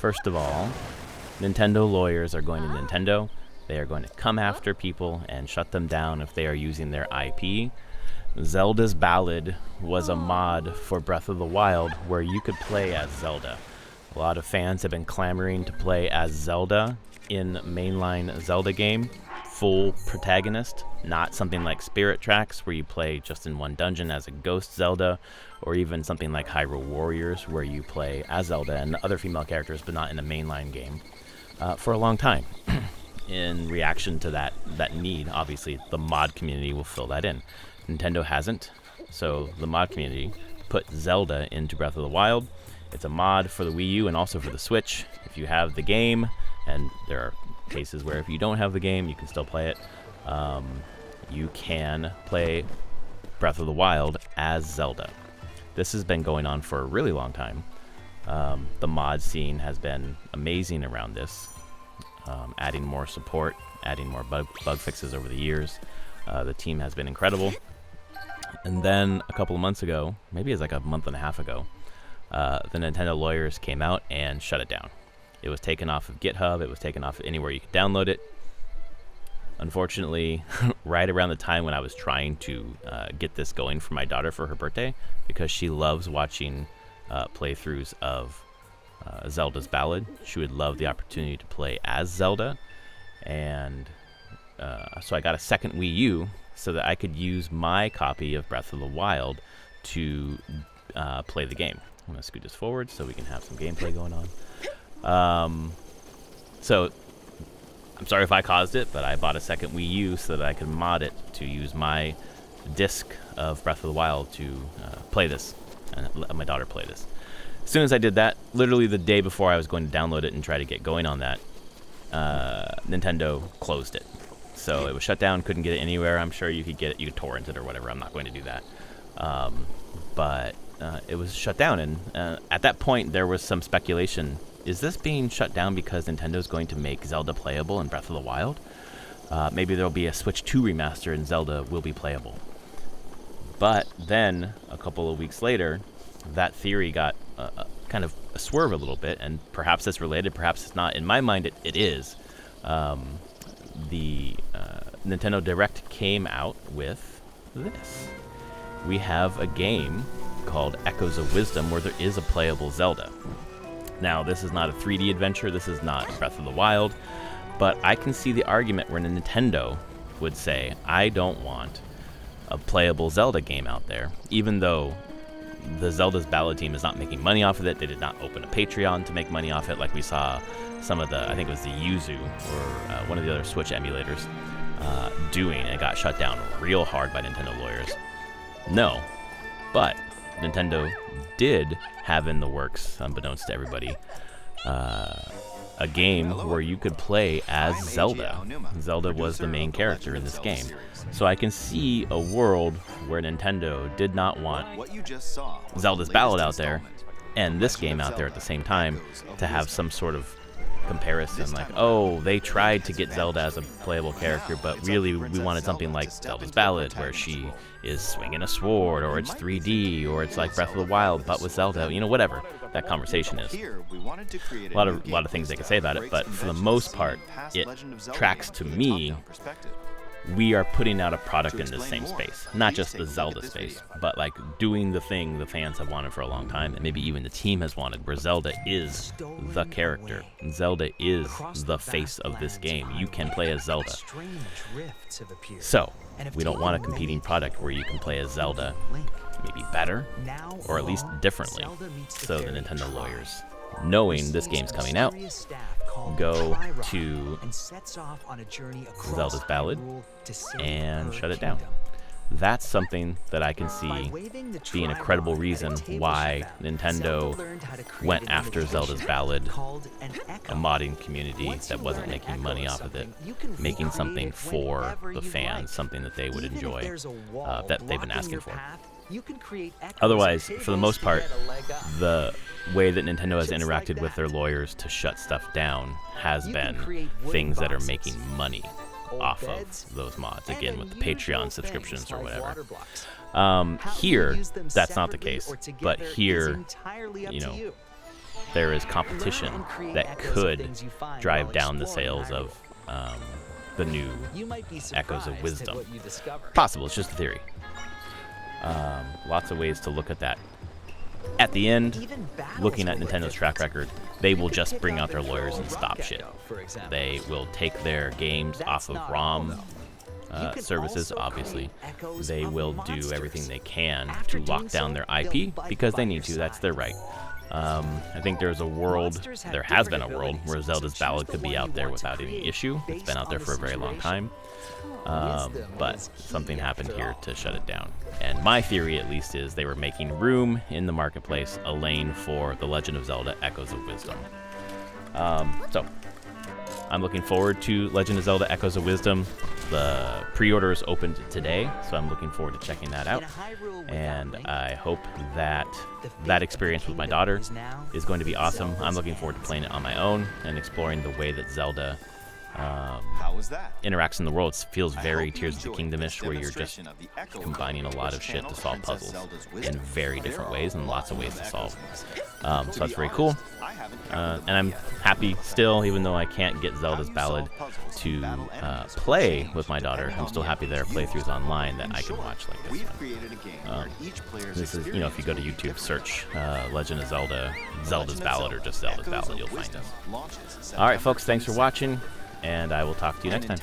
First of all, Nintendo lawyers are going to Nintendo. They are going to come after people and shut them down if they are using their IP. Zelda's Ballad was a mod for Breath of the Wild where you could play as Zelda. A lot of fans have been clamoring to play as Zelda in mainline Zelda game, full protagonist, not something like Spirit Tracks where you play just in one dungeon as a ghost Zelda, or even something like Hyrule Warriors where you play as Zelda and other female characters but not in a mainline game, for a long time. In reaction to that need, obviously the mod community will fill that in. Nintendo hasn't, so the mod community put Zelda into Breath of the Wild. It's a mod for the Wii U and also for the Switch. If you have the game, and there are cases where if you don't have the game, you can still play it, you can play Breath of the Wild as Zelda. This has been going on for a really long time. The mod scene has been amazing around this, adding more support, adding more bug fixes over the years. The team has been incredible. And then a couple of months ago, maybe it's like a month and a half ago, the Nintendo lawyers came out and shut it down. It was taken off of GitHub. It was taken off anywhere you could download it. Unfortunately, right around the time when I was trying to get this going for my daughter for her birthday, because she loves watching playthroughs of Zelda's Ballad. She would love the opportunity to play as Zelda. And so I got a second Wii U so that I could use my copy of Breath of the Wild to play the game. I'm going to scoot this forward so we can have some gameplay going on. So I'm sorry if I caused it, but I bought a second Wii U so that I could mod it to use my disc of Breath of the Wild to play this and let my daughter play this. As soon as I did that, literally the day before I was going to download it and try to get going on that, Nintendo closed it. So it was shut down, couldn't get it anywhere. I'm sure you could get it, you could torrent it or whatever. I'm not going to do that. But it was shut down, and at that point there was some speculation. Is this being shut down because Nintendo's going to make Zelda playable in Breath of the Wild? Maybe there'll be a Switch 2 remaster and Zelda will be playable. But then, a couple of weeks later, that theory got kind of a swerve a little bit, and perhaps it's related, perhaps it's not. In my mind, it is. The Nintendo Direct came out with this. We have a game called Echoes of Wisdom where there is a playable Zelda. Now, this is not a 3D adventure, this is not Breath of the Wild, but I can see the argument where Nintendo would say, I don't want a playable Zelda game out there, even though the Zelda's Ballad team is not making money off of it. They did not open a Patreon to make money off it like we saw some of the, I think it was the Yuzu or one of the other Switch emulators doing, and it got shut down real hard by Nintendo lawyers. No, but Nintendo did have in the works, unbeknownst to everybody, a game where you could play as Zelda. Zelda was the main character in this game. So I can see a world where Nintendo did not want Zelda's Ballad out there and this game out there at the same time to have some sort of comparison, like, oh, they tried to get Zelda as a playable character, but really we wanted something like Zelda's Ballad where she is swinging a sword, or it's 3D, or it's like Breath of the Wild but with Zelda, whatever that conversation is. A lot of things they could say about it, but for the most part, it tracks to me. We are putting out a product in the same space, not just the Zelda space, but like doing the thing the fans have wanted for a long time, and maybe even the team has wanted, where Zelda is the character. Zelda is the face of this game. You can play as Zelda. So, we don't want a competing product where you can play as Zelda maybe better, or at least differently. So the Nintendo lawyers, knowing this game's coming out, go to Zelda's Ballad and shut it down. That's something that I can see being a credible reason why Nintendo went after Zelda's Ballad, a modding community that wasn't making money off of it, making something for the fans, something that they would enjoy, that they've been asking for. Otherwise, for the most part, the way that Nintendo has interacted with their lawyers to shut stuff down has been things that are making money off of those mods, again with the Patreon subscriptions or whatever. Here, that's not the case, but here, there is competition that could drive down the sales of the new Echoes of Wisdom. Possible, it's just a theory. Lots of ways to look at that. At the end, looking at Nintendo's track record, they will just bring out their lawyers and stop shit. They will take their games off of ROM services, obviously. They will do everything they can to lock down their IP because they need to. That's their right. I think there has been a world where Zelda's Ballad could be out there without any issue. It's been out there for a very long time. But something happened here to shut it down. And my theory, at least, is they were making room in the marketplace, a lane for The Legend of Zelda Echoes of Wisdom. So, I'm looking forward to Legend of Zelda Echoes of Wisdom. The pre-orders opened today, so I'm looking forward to checking that out. And I hope that that experience with my daughter is going to be awesome. I'm looking forward to playing it on my own and exploring the way that Zelda interacts in the world. It feels very Tears of the Kingdom-ish, where you're just combining a lot of shit to solve puzzles in very different ways and lots of ways to solve. So that's very cool. And I'm happy still, even though I can't get Zelda's Ballad to play with my daughter. I'm still happy there are playthroughs online that I can watch like this one. This is, if you go to YouTube, search Legend of Zelda, Zelda's Ballad, or just Zelda's Ballad, you'll find this. All right, folks, thanks for watching, and I will talk to you next time.